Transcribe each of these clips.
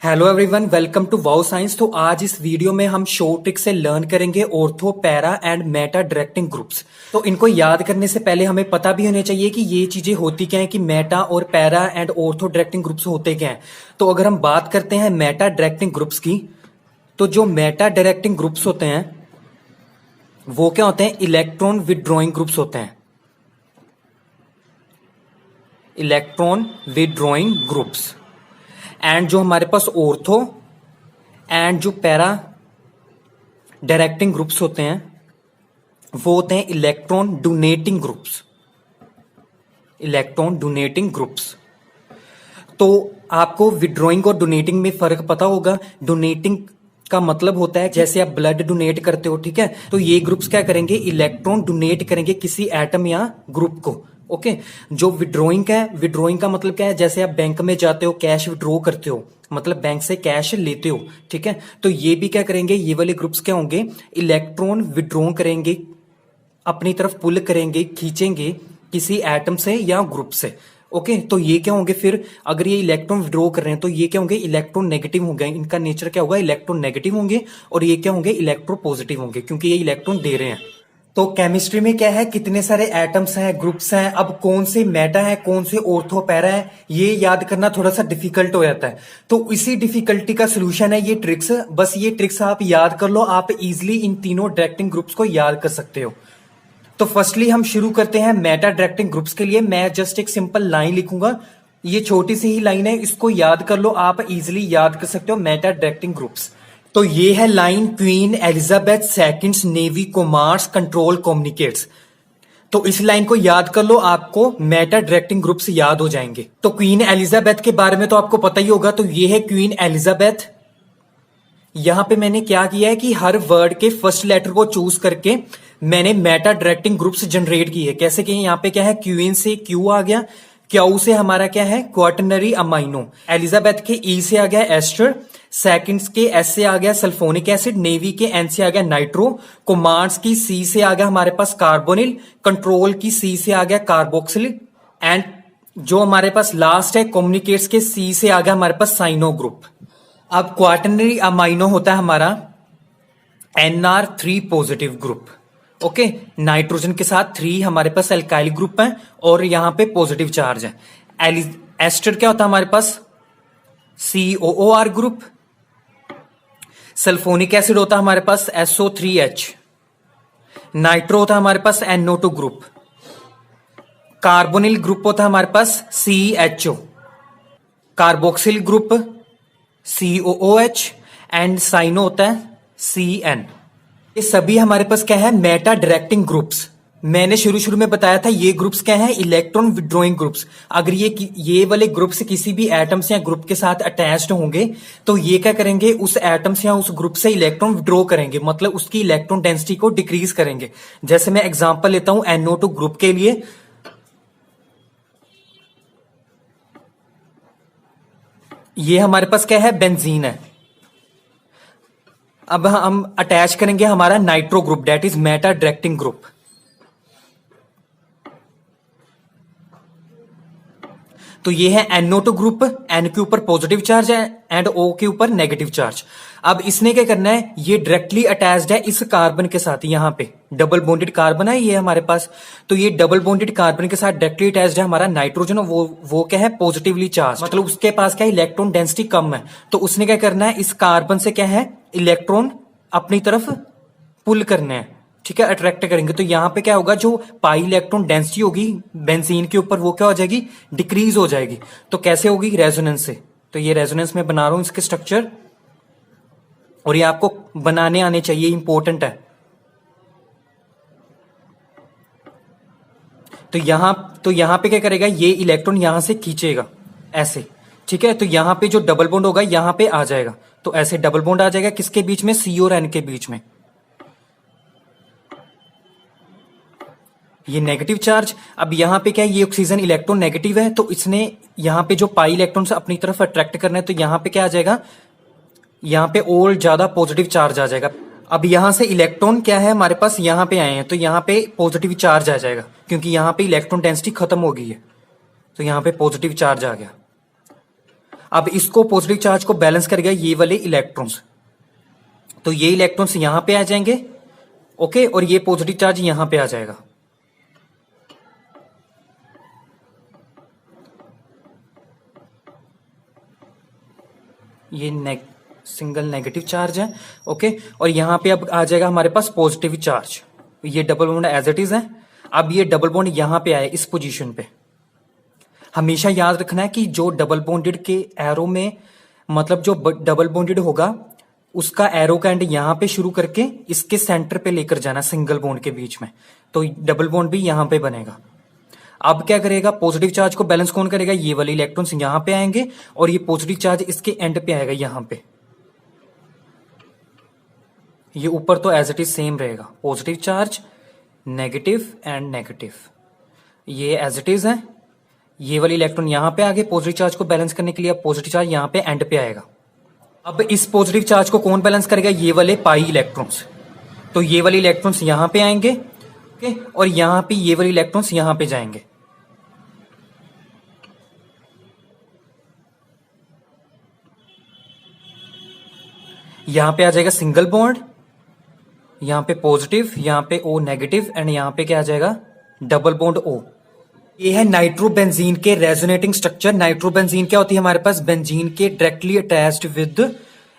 Hello everyone, welcome to wow science. तो आज इस वीडियो में हम शॉर्ट ट्रिक से लर्न करेंगे ortho, para and meta directing groups. तो इनको याद करने से पहले हमें पता भी होना चाहिए कि ये चीजें होती क्या है, कि मेटा और para and ortho directing groups होते क्या हैं। तो अगर हम बात करते हैं मेटा डायरेक्टिंग ग्रुप्स की, तो जो मेटा डायरेक्टिंग ग्रुप्स होते हैं वो क्या होते हैं, इलेक्ट्रॉन विदड्रॉइंग ग्रुप्स होते हैं। Electron withdrawing groups. एंड जो हमारे पास ऑर्थो एंड जो पैरा डायरेक्टिंग ग्रुप्स होते हैं वो होते हैं electron donating groups. Electron donating groups. तो आपको विड्रॉइंग और डोनेटिंग में फर्क पता होगा। डोनेटिंग का मतलब होता है जैसे आप ब्लड डोनेट करते हो, ठीक है। तो ये ग्रुप्स क्या करेंगे, इलेक्ट्रॉन डोनेट करेंगे किसी एटम या ग्रुप को। ओके। जो विड्रॉइंग है, विड्रॉइंग का मतलब क्या है, जैसे आप बैंक में जाते हो, कैश विड्रॉ करते हो, मतलब बैंक से कैश लेते हो, ठीक है। तो ये भी क्या करेंगे, ये वाले ग्रुप्स क्या होंगे, इलेक्ट्रॉन विड्रॉ करेंगे, अपनी तरफ पुल करेंगे, खींचेंगे किसी एटम से या ग्रुप से। ओके। तो ये क्या होंगे, फिर अगर ये इलेक्ट्रॉन विड्रॉ कर रहे हैं तो ये क्या होंगे, इलेक्ट्रॉन नेगेटिव होंगे। इनका नेचर क्या होगा, इलेक्ट्रॉन नेगेटिव होंगे। और ये क्या होंगे, इलेक्ट्रो पॉजिटिव होंगे, क्योंकि ये इलेक्ट्रॉन दे रहे हैं। तो केमिस्ट्री में क्या है, कितने सारे एटम्स हैं, ग्रुप्स हैं। अब कौन से मेटा है, कौन से ऑर्थो पैरा है, ये याद करना थोड़ा सा डिफिकल्ट हो जाता है। तो इसी डिफिकल्टी का सोल्यूशन है ये ट्रिक्स। बस ये ट्रिक्स आप याद कर लो, आप इजिली इन तीनों डायरेक्टिंग ग्रुप्स को याद कर सकते हो। तो फर्स्टली हम शुरू करते हैं मेटा डायरेक्टिंग ग्रुप्स के लिए। मैं जस्ट एक सिंपल लाइन लिखूंगा, ये छोटी सी ही लाइन है, इसको याद कर लो, आप इजिली याद कर सकते हो मेटा डायरेक्टिंग ग्रुप्स। तो ये है line, queen Elizabeth seconds navy commerce control communicates. तो इस लाइन को याद कर लो, आपको मेटा डायरेक्टिंग ग्रुप्स याद हो जाएंगे। तो क्वीन एलिजाबेथ के बारे में तो आपको पता ही होगा। तो ये है क्वीन एलिजाबेथ। यहां पे मैंने क्या किया है कि हर वर्ड के फर्स्ट लेटर को चूज करके मैंने मेटा डायरेक्टिंग ग्रुप्स जनरेट किए है। कैसे किए, यहाँ पे क्या है, क्वीन से क्यू आ गया, क्यू से हमारा क्या है, क्वाटरनरी अमाइनो। एलिजाबेथ के ई से आ गया एस्टर, सेकंड्स के एस से आ गया सल्फोनिक एसिड, नेवी के एन से आ गया नाइट्रो, कोमार्स की सी से आ गया हमारे पास कार्बोनिल, कंट्रोल की सी से आ गया कार्बोक्सिल, एंड जो हमारे पास लास्ट है कम्युनिकेट्स के सी से आ गया हमारे पास साइनो ग्रुप। अब क्वाटरनरी अमाइनो होता है हमारा NR3 positive group. Okay. Nitrogen के साथ 3 हमारे पास एल्काइल ग्रुप है और यहां पे पॉजिटिव चार्ज है। एस्टर क्या होता है हमारे पास, COOR ग्रुप। सल्फोनिक एसिड होता है हमारे पास SO3H। नाइट्रो होता है हमारे पास NO2 ग्रुप। कार्बोनिल ग्रुप होता है हमारे पास CHO। Carboxyl group COOH and cyano होता है CN। ये सभी हमारे पास क्या है, मेटा डायरेक्टिंग ग्रुप्स। मैंने शुरू में बताया था ये ग्रुप्स क्या है, इलेक्ट्रॉन विड्रॉइंग ग्रुप्स। अगर ये वाले ग्रुप्स किसी भी एटम्स या ग्रुप के साथ अटैच्ड होंगे तो ये क्या करेंगे, उस एटम्स या उस ग्रुप से इलेक्ट्रॉन विड्रॉ करेंगे, मतलब उसकी इलेक्ट्रॉन डेंसिटी को डिक्रीज करेंगे। जैसे मैं एग्जांपल लेता हूं NO2 ग्रुप के लिए। ये हमारे पास क्या है, बेंजीन है। अब हम अटैच करेंगे हमारा nitro group, that is Meta directing group. तो ये है NO2 ग्रुप, N के ऊपर पॉजिटिव चार्ज है एंड O के ऊपर नेगेटिव चार्ज। अब इसने क्या करना है, ये डायरेक्टली अटैच्ड है इस कार्बन के साथ। यहां पे डबल बॉन्डेड कार्बन है ये हमारे पास। तो ये डबल बॉन्डेड कार्बन के साथ डायरेक्टली अटैच्ड है हमारा नाइट्रोजन, वो क्या है, पॉजिटिवली चार्ज, मतलब उसके पास क्या है, इलेक्ट्रॉन डेंसिटी कम है। तो उसने क्या करना है, इस कार्बन से क्या है, इलेक्ट्रॉन अपनी तरफ पुल करने हैं, ठीक है, अट्रैक्ट करेंगे। तो यहां पे क्या होगा, जो पाई इलेक्ट्रॉन डेंसिटी होगी बेंजीन के ऊपर वो क्या हो जाएगी, डिक्रीज हो जाएगी। तो कैसे होगी, रेजोनेंस से। तो ये रेजोनेंस में बना रहा हूं इसके स्ट्रक्चर, और ये आपको बनाने आने चाहिए, इंपॉर्टेंट है। तो यहां पे क्या करेगा, ये इलेक्ट्रॉन यहां से खींचेगा ऐसे, ठीक है। तो यहां पे जो डबल बॉन्ड होगा यहां पे आ जाएगा, तो ऐसे डबल बॉन्ड आ जाएगा किसके बीच में, C और N के बीच में। ये नेगेटिव चार्ज। अब यहां पे क्या है, ये ऑक्सीजन इलेक्ट्रॉन नेगेटिव है, तो इसने यहां पे जो पाई इलेक्ट्रॉन से अपनी तरफ अट्रैक्ट करना है, तो यहां पे क्या आ जाएगा, यहां पे और ज्यादा पॉजिटिव चार्ज आ जाएगा। अब यहां से इलेक्ट्रॉन क्या है हमारे पास, यहां पे आए हैं, तो यहां पे पॉजिटिव चार्ज आ जाएगा, क्योंकि यहां पे इलेक्ट्रॉन डेंसिटी खत्म हो गई है, तो यहां पे पॉजिटिव चार्ज आ गया। अब इसको पॉजिटिव चार्ज को बैलेंस करेगा ये वाले इलेक्ट्रॉन्स, तो ये इलेक्ट्रॉन्स यहां पे आ जाएंगे, ओके, और ये पॉजिटिव चार्ज यहां पे आ जाएगा। ये सिंगल नेगेटिव चार्ज है, ओके, और यहां पे अब आ जाएगा हमारे पास पॉजिटिव चार्ज। ये double bond as it is है। अब ये डबल बॉन्ड यहां पे आए इस पोजीशन पे। हमेशा याद रखना है कि जो डबल बॉन्डेड के एरो में, मतलब जो डबल बॉन्डेड होगा उसका एरो का एंड यहां पे शुरू करके इसके सेंटर पे लेकर जाना सिंगल बॉन्ड के बीच में, तो डबल बॉन्ड भी यहां पे बनेगा। अब क्या करेगा, पॉजिटिव चार्ज को बैलेंस कौन करेगा, ये वाले इलेक्ट्रॉन्स यहां पे आएंगे और ये पॉजिटिव चार्ज इसके एंड पे आएगा यहां पे। ये ऊपर तो एज इट इज सेम रहेगा, positive charge negative and negative, ये एज इट इज है। ये वाली इलेक्ट्रॉन यहां पे आगे पॉजिटिव चार्ज को बैलेंस करने के लिए, पॉजिटिव चार्ज यहां पे एंड पे आएगा। अब इस पॉजिटिव चार्ज को कौन बैलेंस करेगा, ये वाले पाई इलेक्ट्रॉन्स, तो ये वाले इलेक्ट्रॉन्स यहां पे आएंगे, ओके, और यहां पे ये वाले इलेक्ट्रॉन्स यहां पे जाएंगे। यहां पे आ जाएगा सिंगल बॉन्ड, यहां पे पॉजिटिव, यहां पे ओ नेगेटिव एंड यहां पे क्या आ जाएगा, डबल बॉन्ड ओ। ये है नाइट्रोबेंजीन के रेजोनेटिंग स्ट्रक्चर। नाइट्रोबेंजीन क्या होती है हमारे पास, बेंजीन के directly attached with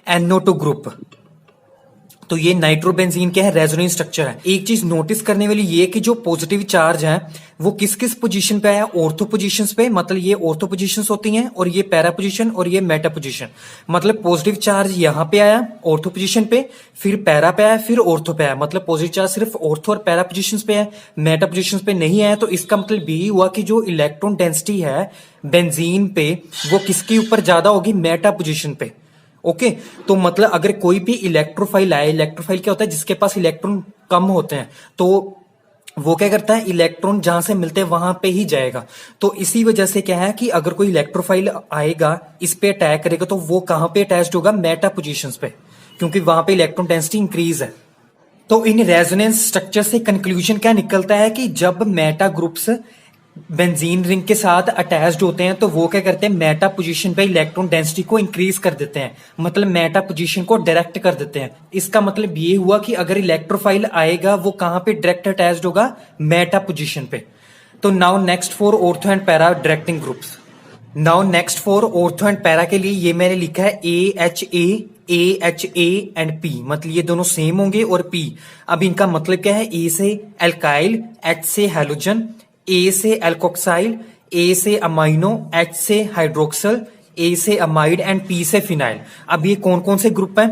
NO2 group. तो ये नाइट्रोबेंजीन क्या है, रेजोनेटिंग स्ट्रक्चर है। एक चीज नोटिस करने वाली ये कि जो पॉजिटिव चार्ज है वो किस किस पोजीशन पे आया, ऑर्थो पोजीशंस पे, मतलब ये ऑर्थो पोजीशंस होती हैं, और ये पैरा पोजीशन और ये मेटा पोजीशन। मतलब पॉजिटिव चार्ज यहां पे आया ऑर्थो पोजीशन पे, फिर पैरा पे आया, फिर ऑर्थो पे आया। मतलब पॉजिटिव चार्ज सिर्फ ऑर्थो और पैरा पोजीशंस पे है, मेटा पोजीशंस पे नहीं आया। तो इसका मतलब यही हुआ कि जो इलेक्ट्रॉन डेंसिटी है बेंजीन पे वो किसके ऊपर ज्यादा होगी, मेटा पोजीशन पे, ओके। तो मतलब अगर कोई भी इलेक्ट्रोफाइल आए, इलेक्ट्रोफाइल क्या होता है, जिसके पास इलेक्ट्रॉन कम होते हैं, तो वो क्या करता है, इलेक्ट्रॉन जहां से मिलते हैं वहां पे ही जाएगा। तो इसी वजह से क्या है कि अगर कोई इलेक्ट्रोफाइल आएगा, इस पे अटैक करेगा, तो वो कहां पे अटैच्ड होगा, मेटा पोजीशंस पे, क्योंकि वहां पे इलेक्ट्रॉन डेंसिटी इंक्रीज है। तो इन रेजोनेंस स्ट्रक्चर से कंक्लूजन क्या निकलता है कि जब मेटा ग्रुप्स बेंजीन रिंग के साथ अटैच्ड होते हैं तो वो क्या करते हैं, मेटा पोजीशन पे इलेक्ट्रॉन डेंसिटी को इंक्रीज कर देते हैं, मतलब मेटा पोजीशन को डायरेक्ट कर देते हैं। इसका मतलब ये हुआ कि अगर इलेक्ट्रोफाइल आएगा वो कहां पे डायरेक्ट अटैच्ड होगा, मेटा पोजीशन पे। तो now next for ortho and para directing groups. Now next for ortho and para के लिए ये मैंने लिखा है AHA एंड P, मतलब ये दोनों सेम होंगे, और P, अब इनका मतलब क्या है, A से एल्काइल, H से हैलोजन, A से एल्कोक्साइल, A से अमाइनो, H से हाइड्रोक्सल, A से अमाइड एंड P से फिनाइल। अब ये कौन कौन से ग्रुप हैं,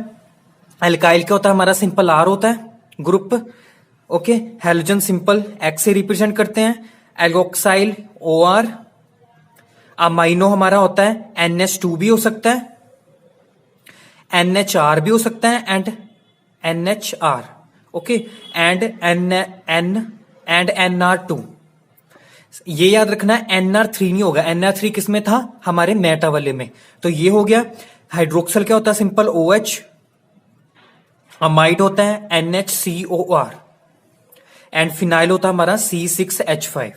एल्काइल क्या होता है हमारा, सिंपल R होता है group, okay. Halogen simple X से रिप्रेजेंट करते हैं, एल्कोक्साइल OR, अमाइनो हमारा होता है NH2 भी हो सकता है, NHR भी हो सकता है, and NHR, okay, and NR2। ये याद रखना है NR3 नहीं होगा, NR3 किसमें था, हमारे मेटा वाले में। तो ये हो गया। हाइड्रोक्सल क्या होता है, सिंपल OH, अमाइड होता है NHCOR, एंड फिनाइल होता है हमारा C6H5।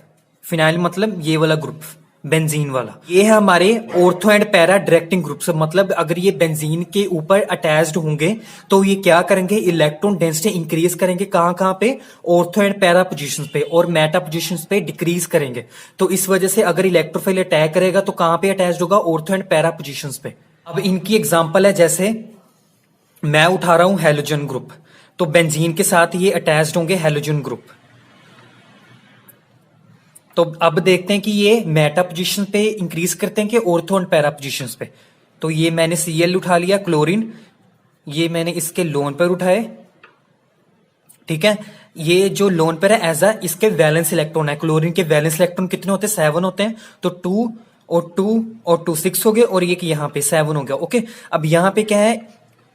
फिनाइल मतलब ये वाला ग्रुप, बेंजीन वाला। ये है हमारे ortho and para directing groups. मतलब अगर ये बेंजीन के ऊपर अटैच्ड होंगे तो ये क्या करेंगे, इलेक्ट्रॉन डेंसिटी इंक्रीज करेंगे, कहां कहां पे, ऑर्थो एंड पैरा पोजीशंस पे, और मेटा पोजीशंस पे डिक्रीज करेंगे। तो इस वजह से अगर इलेक्ट्रोफाइल अटैक करेगा तो कहां पे अटैच्ड होगा, ऑर्थो एंड पैरा पोजीशंस पे। अब इनकी एग्जांपल है, जैसे मैं उठा रहा हूं हैलोजन ग्रुप, तो बेंजीन के साथ ये अटैच्ड होंगे हैलोजन ग्रुप। तो अब देखते हैं कि ये मेटा पोजीशन पे इंक्रीज करते हैं कि ऑर्थो एंड पैरा पोजीशंस पे। तो ये मैंने Cl उठा लिया, क्लोरीन, ये मैंने इसके लोन पर उठाए, ठीक है। ये जो लोन पर है एज अ इसके वैलेंस इलेक्ट्रॉन है, क्लोरीन के वैलेंस इलेक्ट्रॉन कितने होते हैं, 7 होते हैं। तो 2 और 2 और 2 6 हो गए, और ये यहाँ पे 7 हो गया, ओके। अब यहाँ पे क्या है,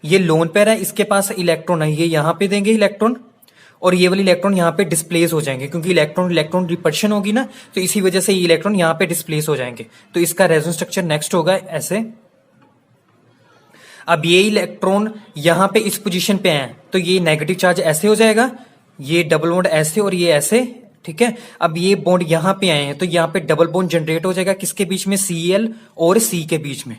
ये लोन पेयर है, इसके पास इलेक्ट्रॉन है, ये यहाँ पे देंगे इलेक्ट्रॉन, और ये वाले इलेक्ट्रॉन यहाँ पे डिस्प्लेस हो जाएंगे, क्योंकि इलेक्ट्रॉन रिपल्शन होगी ना, तो इसी वजह से ये इलेक्ट्रॉन यहाँ पे डिस्प्लेस हो जाएंगे। तो इसका रेजोनेंस स्ट्रक्चर नेक्स्ट होगा ऐसे। अब ये इलेक्ट्रॉन यहाँ पे इस पोजीशन पे हैं, तो ये नेगेटिव चार्ज ऐसे हो जाएगा, ये डबल बॉन्ड ऐसे और ये ऐसे, ठीक है। अब ये बॉन्ड यहाँ पे आए हैं, तो यहाँ पे डबल बॉन्ड जनरेट हो जाएगा, किसके बीच में, Cl और C के बीच में।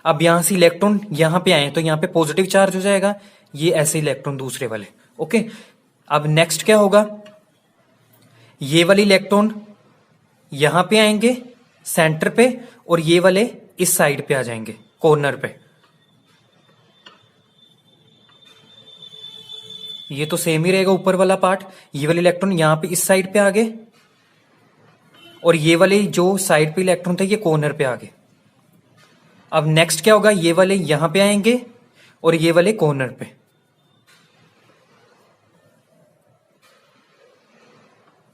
अब यहां से इलेक्ट्रॉन यहां पे आए तो यहां पे पॉजिटिव चार्ज हो जाएगा, ये ऐसे इलेक्ट्रॉन दूसरे वाले। ओके, अब नेक्स्ट क्या होगा, ये वाले इलेक्ट्रॉन यहां पे आएंगे सेंटर पे और ये वाले इस साइड पे आ जाएंगे कॉर्नर पे। ये तो सेम ही रहेगा ऊपर वाला पार्ट, ये वाले इलेक्ट्रॉन यहां पे इस साइड पे आ गए और ये वाले जो साइड पे इलेक्ट्रॉन थे ये कॉर्नर पे आ गए। अब नेक्स्ट क्या होगा, ये वाले यहां पे आएंगे और ये वाले कॉर्नर पे।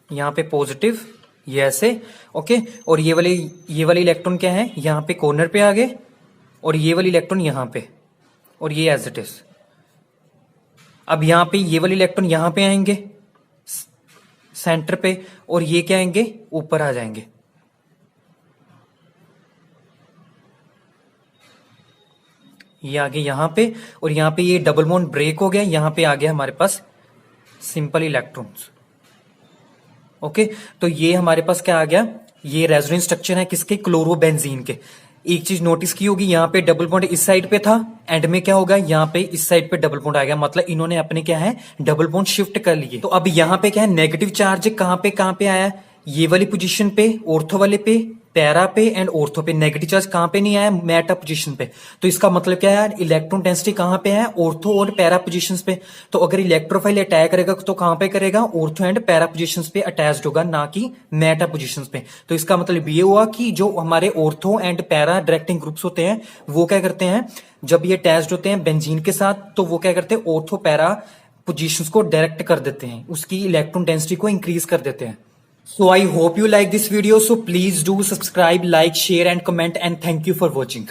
यहां पे पॉजिटिव, ये ऐसे। ओके, और ये वाले इलेक्ट्रॉन क्या है, यहां पे कॉर्नर पे आ गए और ये वाले इलेक्ट्रॉन यहां पे, और ये एज इट इज। अब यहां पे ये वाले इलेक्ट्रॉन यहां पे आएंगे सेंटर पे और ये क्या आएंगे, ऊपर आ जाएंगे। ये आगे यहां पे और यहां पे ये डबल बॉन्ड ब्रेक हो गया, यहां पे आ गया हमारे पास सिंपल इलेक्ट्रॉन्स। ओके, तो ये हमारे पास क्या आ गया, ये रेजोनेंस स्ट्रक्चर है किसके, क्लोरोबेंजीन के। एक चीज नोटिस की होगी, यहाँ पे डबल बॉन्ड इस साइड पे था, एंड में क्या होगा, यहाँ पे इस साइड पे डबल बॉन्ड आ गया, मतलब इन्होंने अपने क्या है डबल बॉन्ड शिफ्ट कर लिए। तो अब यहाँ पे क्या है, नेगेटिव चार्ज कहाँ पे आया, ये वाली पोजीशन पे, ऑर्थो वाले पे, पैरा पे एंड ऑर्थो पे। नेगेटिव चार्ज कहां पे नहीं आया, मेटा पोजीशन पे। तो इसका मतलब क्या है, इलेक्ट्रॉन डेंसिटी कहां पे है, ऑर्थो और पैरा पोजीशंस पे। तो अगर इलेक्ट्रोफाइल अटैक करेगा तो कहां पे करेगा, ऑर्थो एंड पैरा पोजीशंस पे अटैच्ड होगा, ना कि मेटा पोजीशंस पे। तो इसका मतलब ये हुआ कि जो हमारे ortho and para directing groups होते हैं वो क्या करते हैं, जब ये अटैच्ड होते हैं बेंजीन के साथ, तो वो क्या करते हैं, ऑर्थो पैरा पोजीशंस को डायरेक्ट कर देते हैं, उसकी इलेक्ट्रॉन डेंसिटी को इंक्रीज कर देते हैं। So I hope you like this video. So please do subscribe, like, share and comment, and thank you for watching.